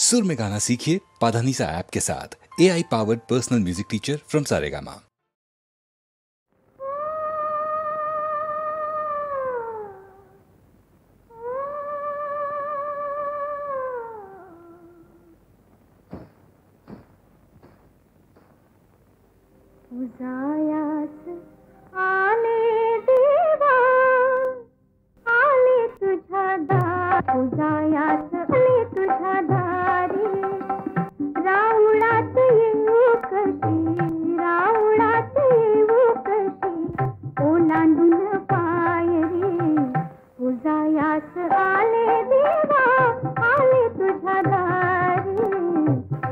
सुर में गाना सीखिए पाधानीसा ऐप के साथ। AI powered personal music teacher from Saregama. उजायास आले देवा आले तुझ्या उजायास आले तुझ्या दारी राऊळात येऊ कशी राऊळात येऊ कशी ओलांडून पायरी उजायास आले देवा आले तुझ्या दारी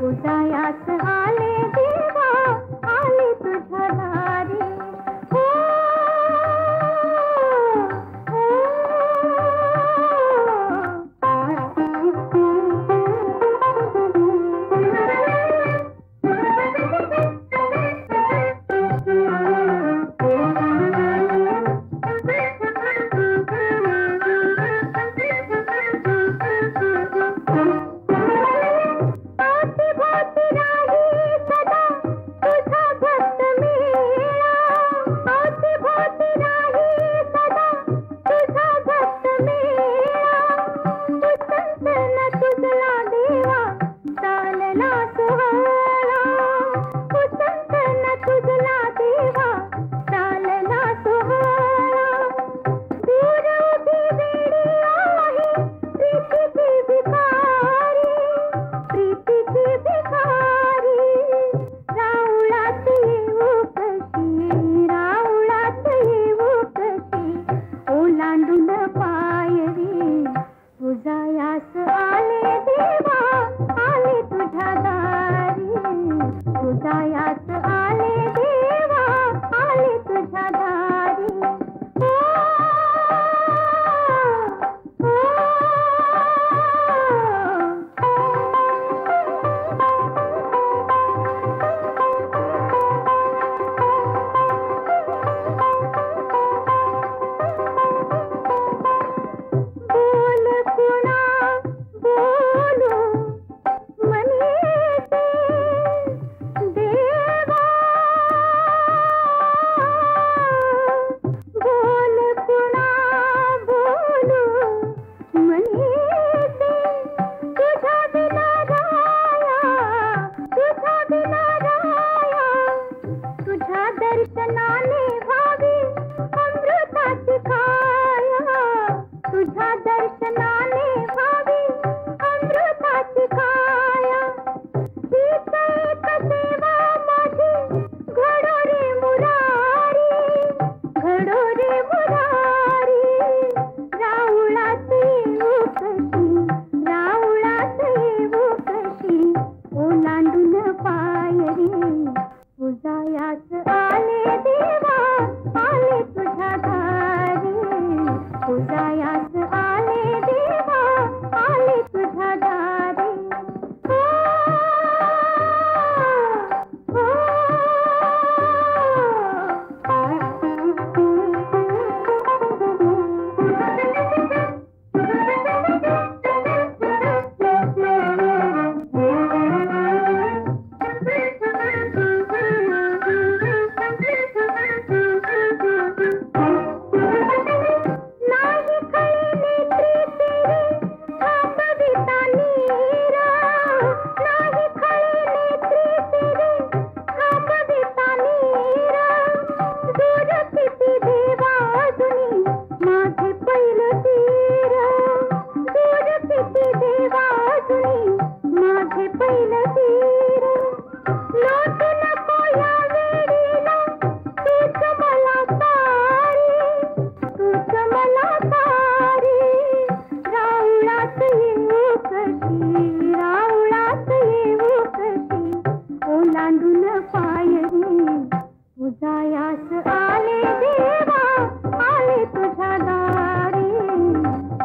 उजायास आले देवा आले तुझ्या दारी उजायास आले देवा आले तुझ्या दारी उजायास आले देवा आले तुझ्या दारी दर्शनाने व्हावी अमृताची काया तुझ्या दर्शनाने व्हावी अमृताची काया हीच एक सेवा माझी घडो रे मुरारी राऊळात येऊ कशी ओलांडून पायरी उजायास आले देवा आले तुझ्या दारी उजायास आले देवा आले तुझ्या दारी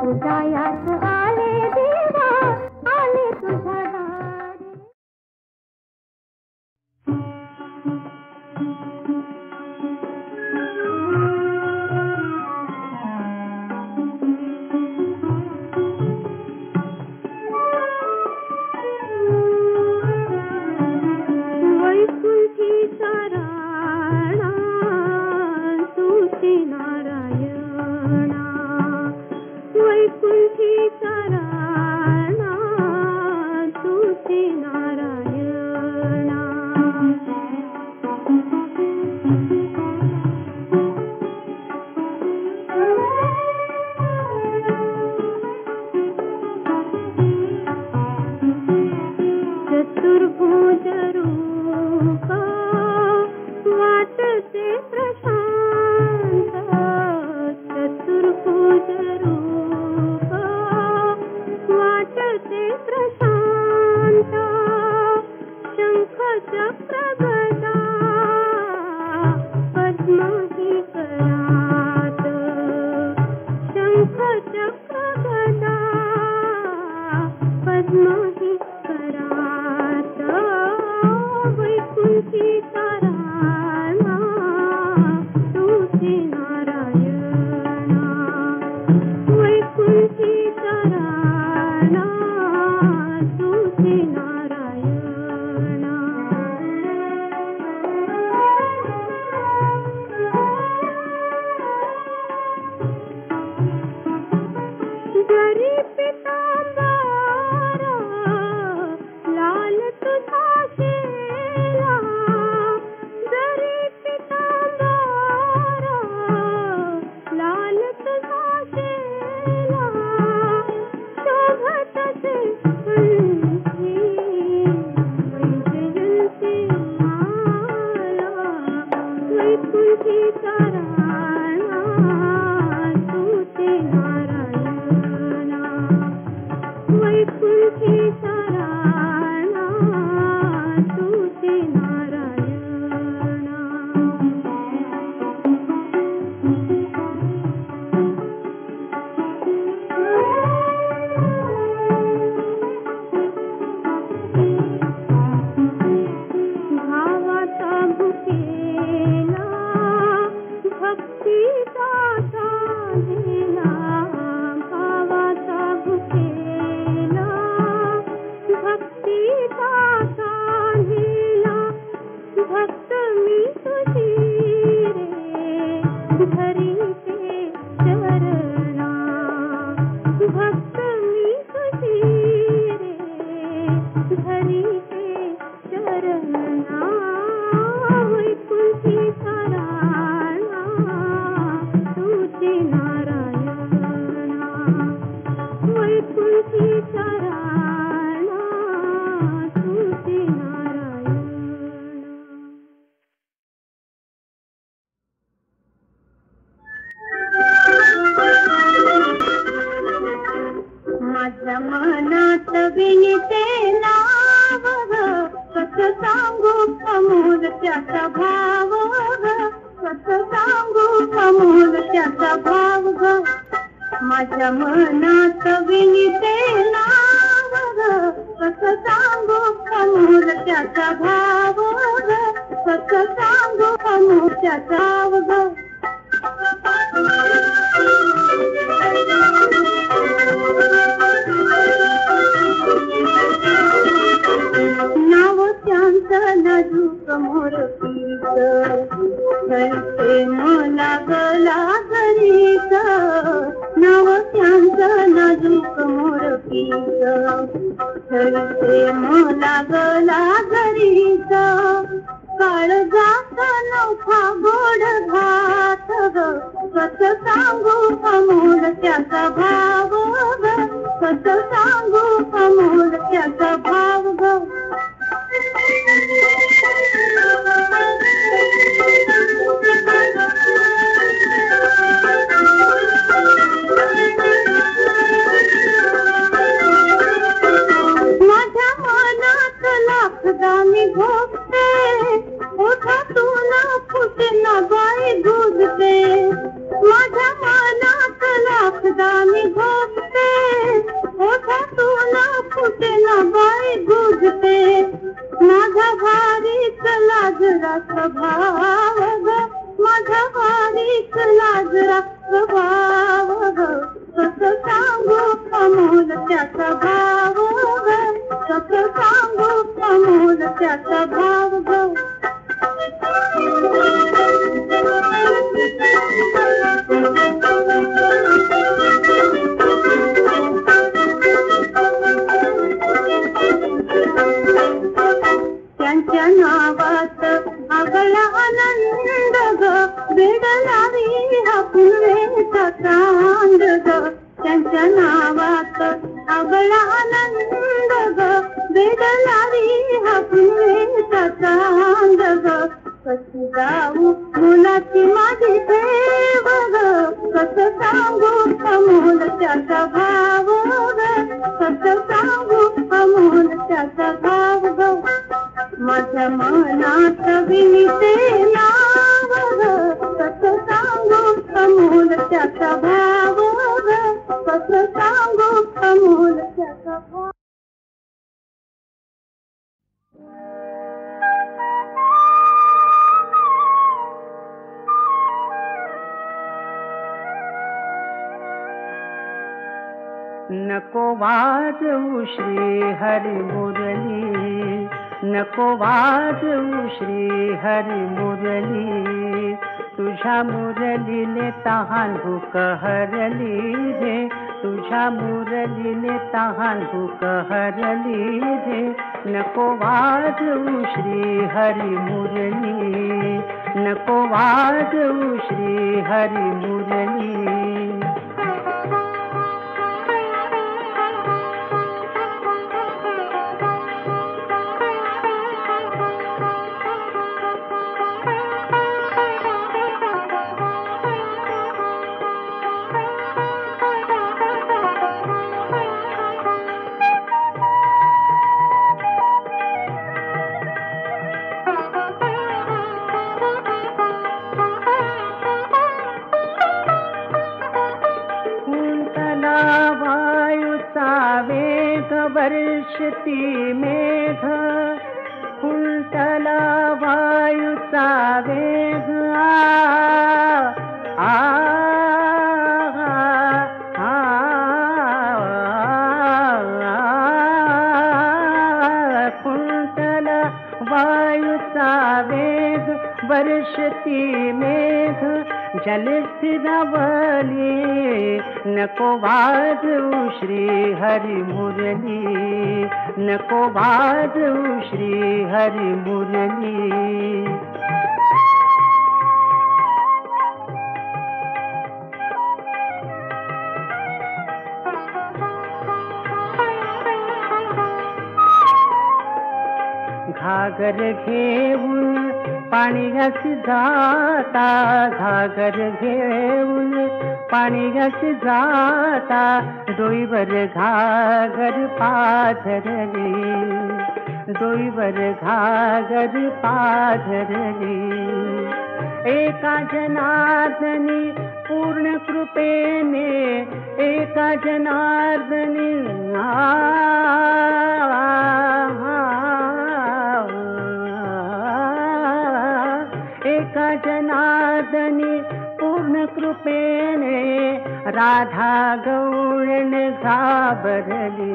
उजायास आले देवा आले तुझ्या दारी उजायास त्याचा भाव ग, कसं सांगू अमोल त्याचा माझ्या मनात विनिते नाव कसं सांगू अमोल त्याचा भाव कसं सांगू अमोल त्याचा भाव. नको वाजवू श्री हरी मुरली, नको वाजवू श्री हरी मुरली, तुझ्या मुरलीने तहान भूक हरली रे, तुझ्या मुरलीने तहान भूक हरली रे. नको वाजवू श्री हरी मुरली, नको वाजवू श्री हरी मुरली. वर्षती मेघ कुंतला वायूचा वेग आ कुंतला वायूचा वेग वर्षती मेघ जलस्थिरावली. नको वाजवू श्री हरी मुरली, नको वाजवू श्री हरी मुरली. घागर घेऊन पाण्याची जाता, घागर घेऊन पाण्याची जाता, डोईवर घागर पाझरली, डोईवर घागर पाझरली. एका जनार्दनी पूर्ण कृपेने, एका जनार्दनी एका जनार्दनी पूर्ण कृपेने राधा गौरण घाबरली,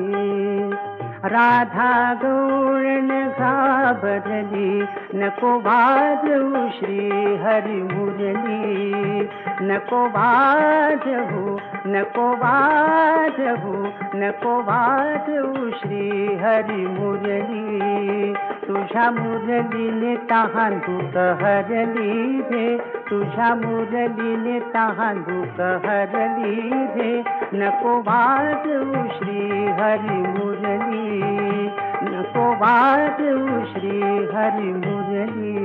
राधा गौरण घाबरली. नको वाजवू श्री हरी मुरली, नको वाजवू, नको वाजवू, नको वाजवू श्री हरी मुरली. तुझ्या मुरलीने तहान भूक हरली रे, तुझ्या मुरलीने तहान भूक हरली रे. नको वाजवू श्री हरी मुरली, नको वाजवू श्री हरी मुरली.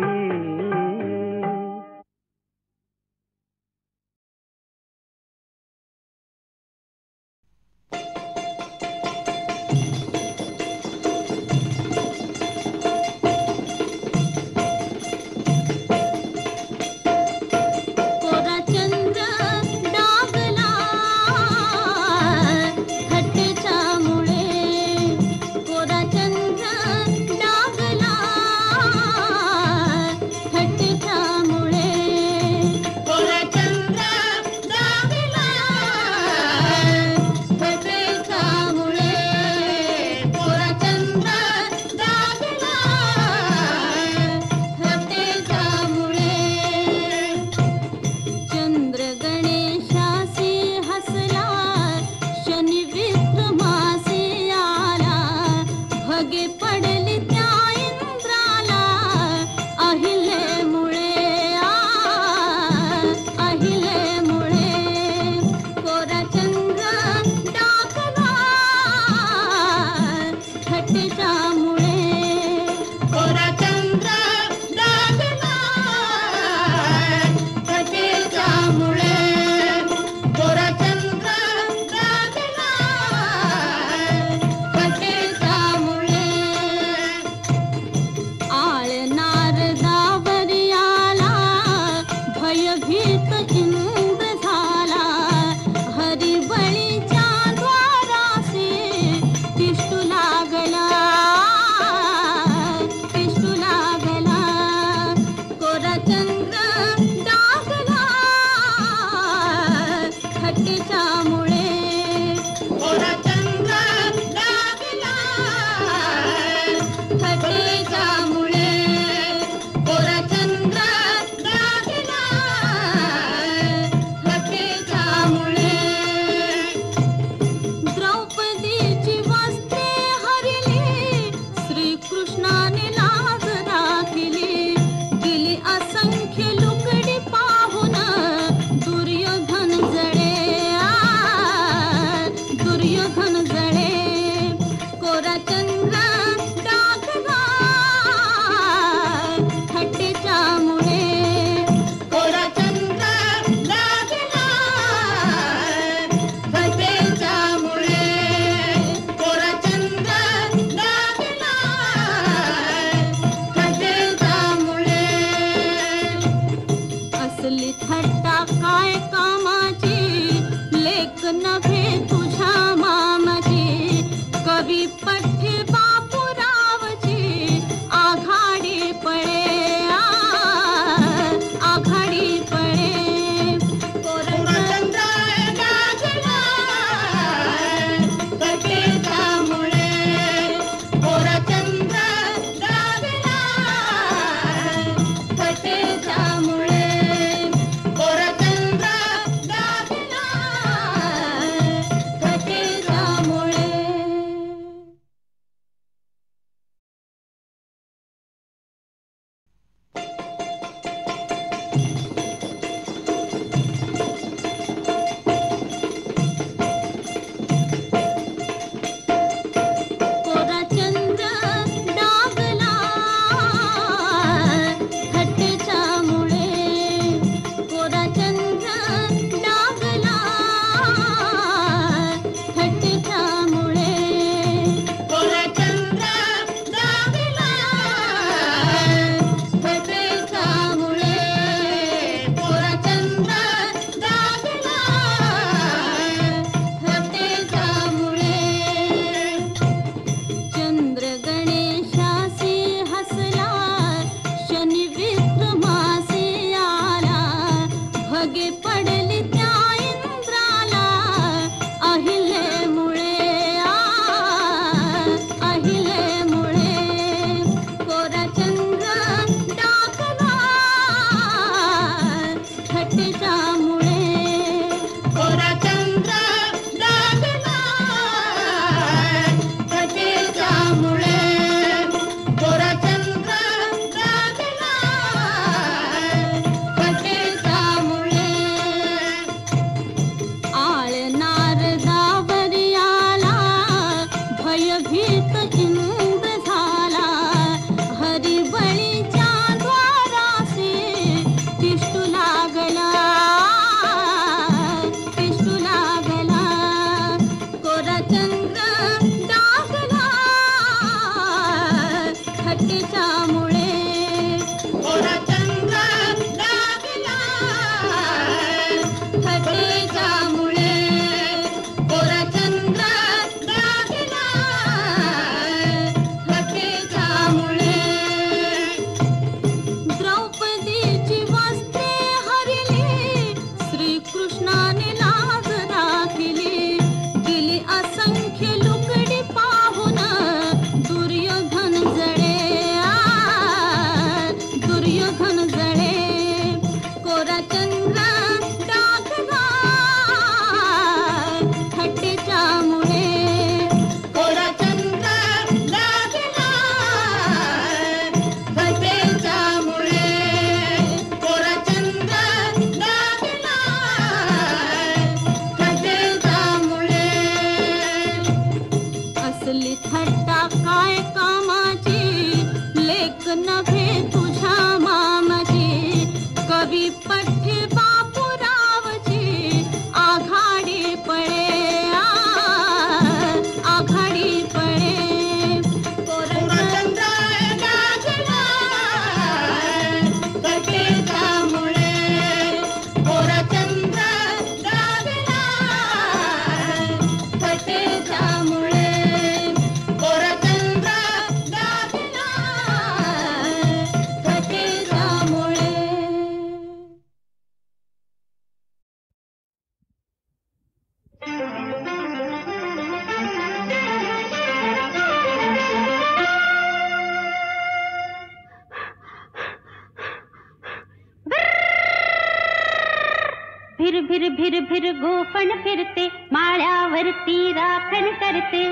भिर भिर भिर भिर गोफण फिरते, माळ्यावरती राखण करते.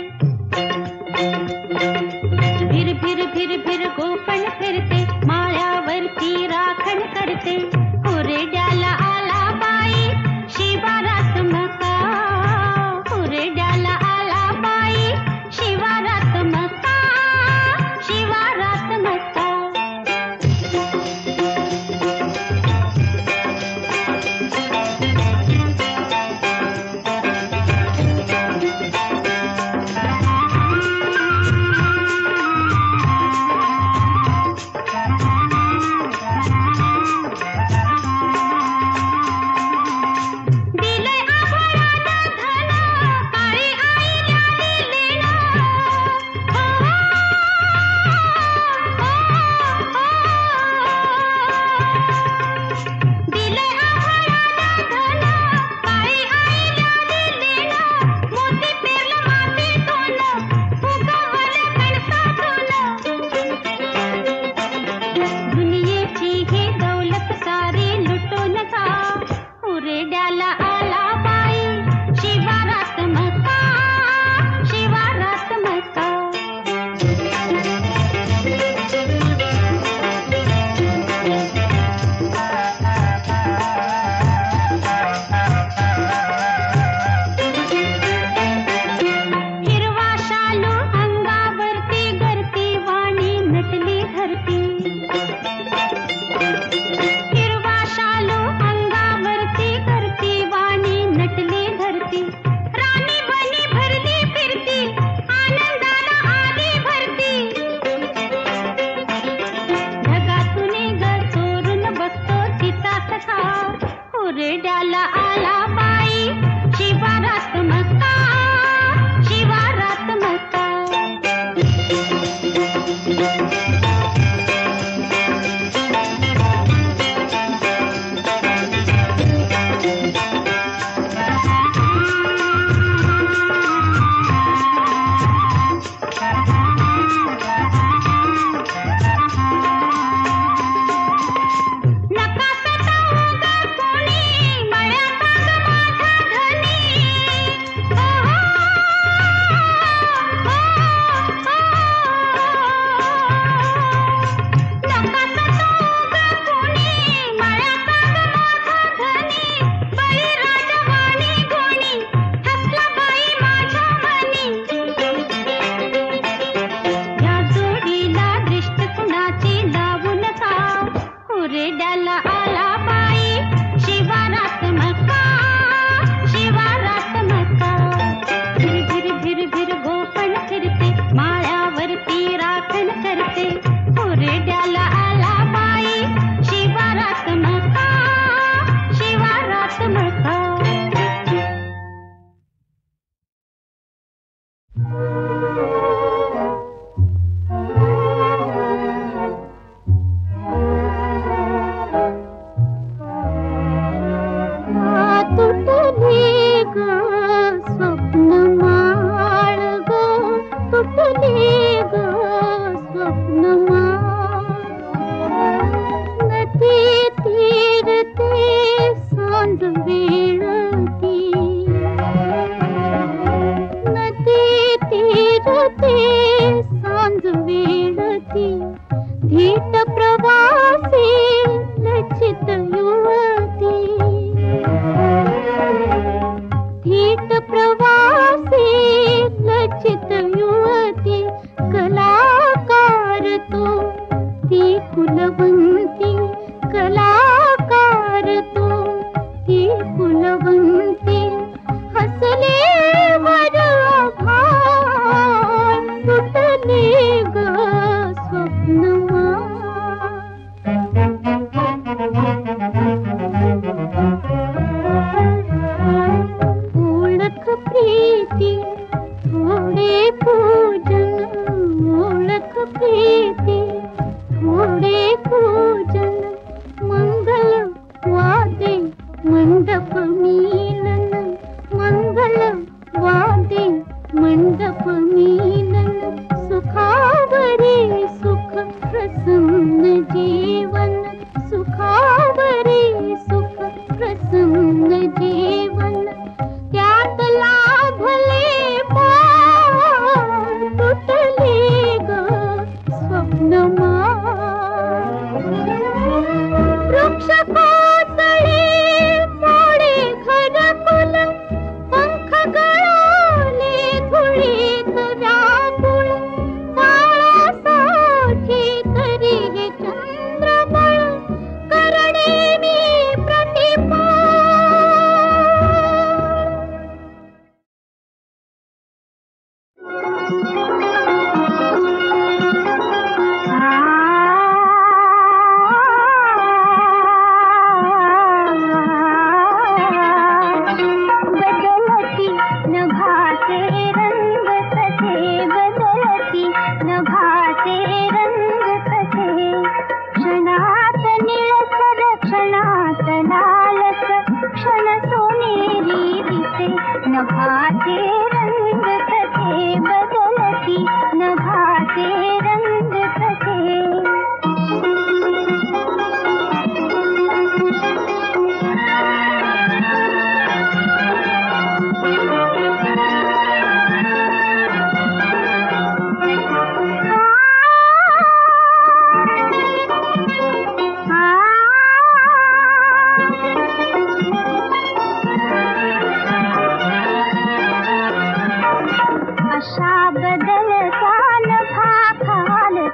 भिर भिर भिर भिर गोफण फिरते, माळ्यावरती राखण करते. हुरड्याला आला बाई शिवारात मका, हुरड्याला आला बाई शिवारात मका, शिवारात मका.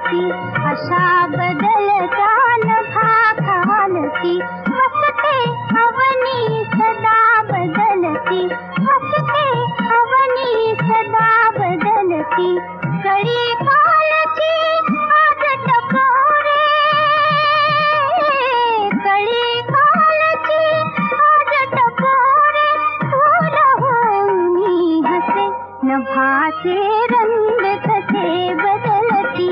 बदलती अशा बदलता नभा खालती वसते अवनी सदा बदलती वसते अवनी सदा बदलती कळी कालची आज टपोरे कळी कालची आज टपोरे फूल होऊनी हसे नभाचे रंग कसे बदलती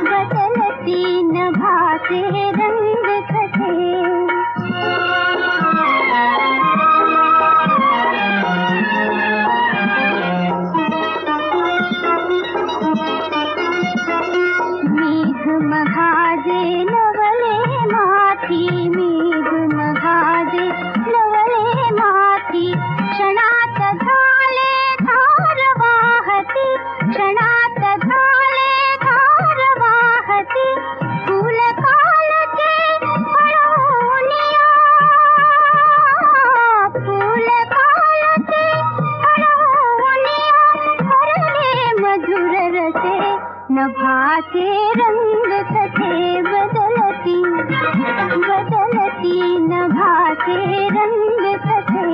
बदलती नभाचे रंग कसे मेघ मघाजे लवले माथी मेघ मघाजे लवले माथी क्षणात झाले धार वाहती क्षणात झाले धार वाहती फूल कालचे फळवूनिया फूल कालचे फळवूनिया भरले मधुर रसे नभाचे रंग कसे बदलती बदलती नभाचे रंग कसे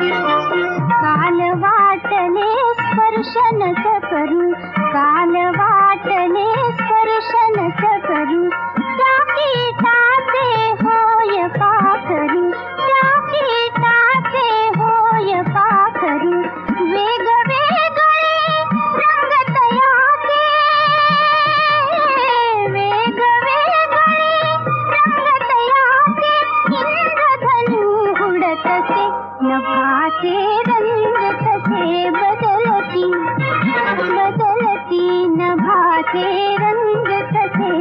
काल वाटले स्पर्शनच करू काल वाटले स्पर्शनच करू त्या कीटाचे होय पाखरू त्या कीटाचे होय पाखरू वेगवेगळे रंग तयाचे वेगवेगळे रंग तयाचे इंद्रधनु उडतसे नभाचे रंग कसे बदलती बदलती नभाचे रंग कसे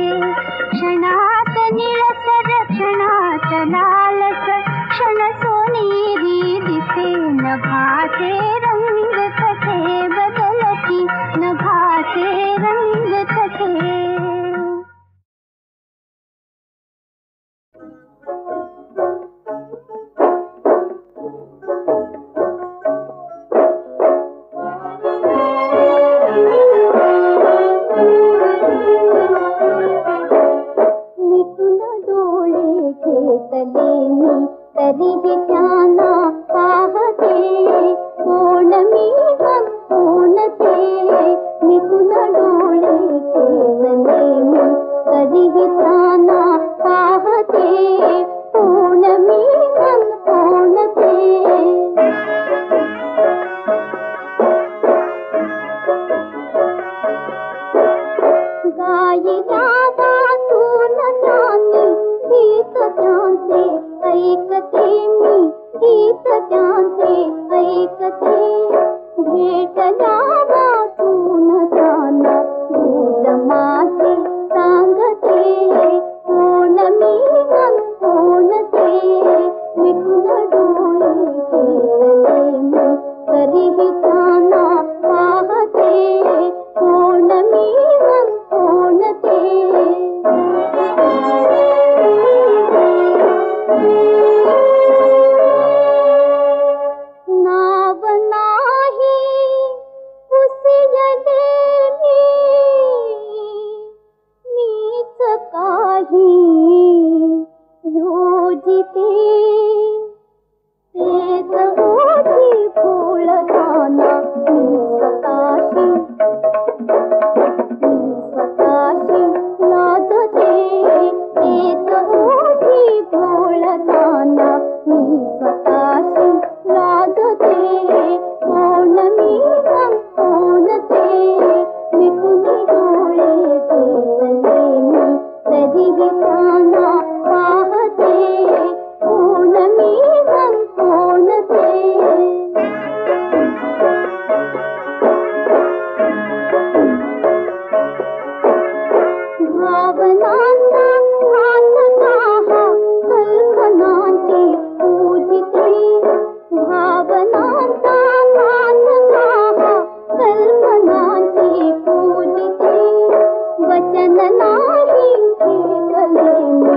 क्षणात निळसर क्षणात लालस क्षण सोनेरी दिसे नभाचे रंग कसे बदलती नभाचे रंग कसे तरीही त्यांना पाहते कोण मी मन कोण ते मिटून डोळे खेळले मी तरीही त्यांना पाहते कोण मी मन कोण ते गायिका वाचून त्यांनी गीत त्यांचे ऐकते मी गीत त्यांचे ऐकते भेटल्या वाचून त्यांना दूज माझे सांगते कोण मी मन कोण ते मिटून डोळे खेळले मी तरीही त्यांना पाहते कोण मी मन कोण ते नाव नाही पुसयले मीच काही योजिते तेच ओठी फुलताना मी स्वतःशी लाजते तेच ओठी फुलताना मी स्वतःशी लाजते कोण मी मन कोण ते मिटून डोळे घेतले मी तरीही त्यांना पाहते कोण मी मन कोण ते भावनांचा भासता कल्पनांची पूजिते भावनांचा भासता कल्पनांची पूजिते वचन नाही ऐकले मी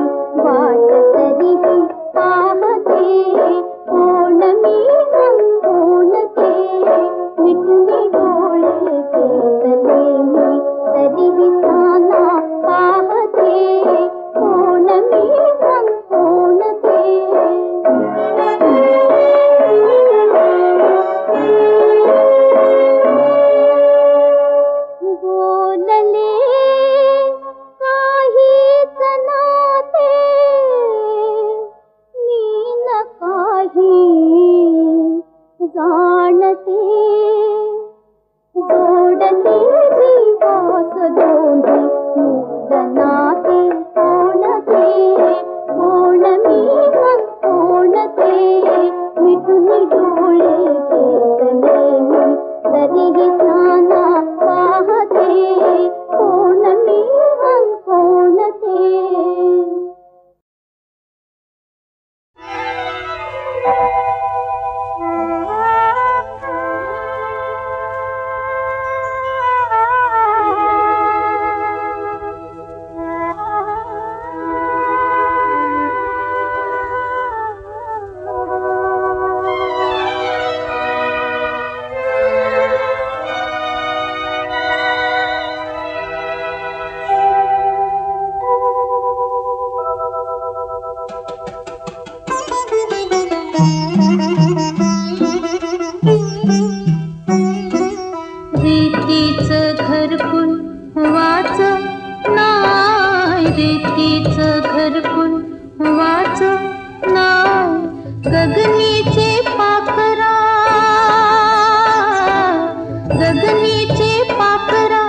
घरकुल वाच नाय गगनीचे पाखरा, गगनीचे पाखरा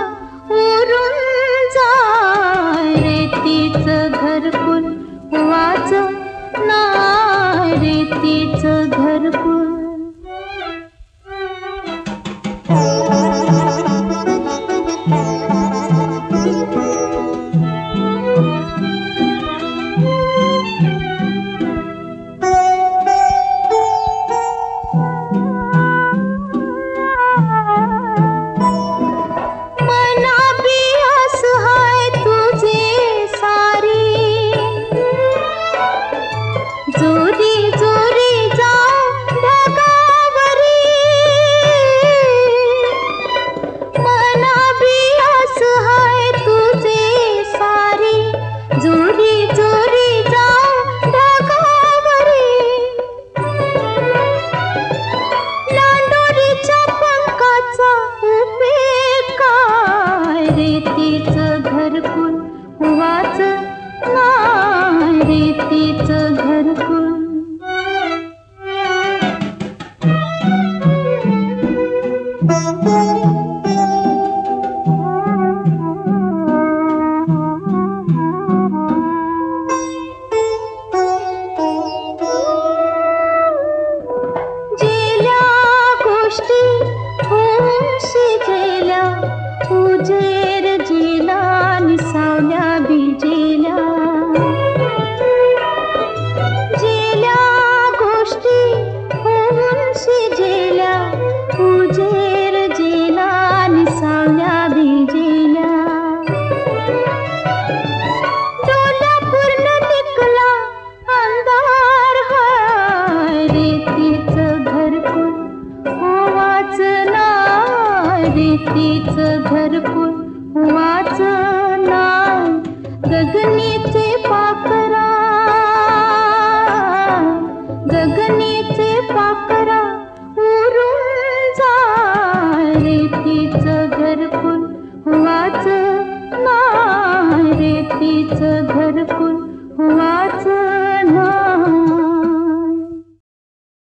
उरून जाय रेतीचं घरकुल वाच नाय रेतीचं घरकुल. रेतीचं घरकुल वाच नाय गगनीचे पाखरा, गगनीचे पाखरा उरून जाय रेतीचं घरकुल वाच नाय रेतीचं घरकुल.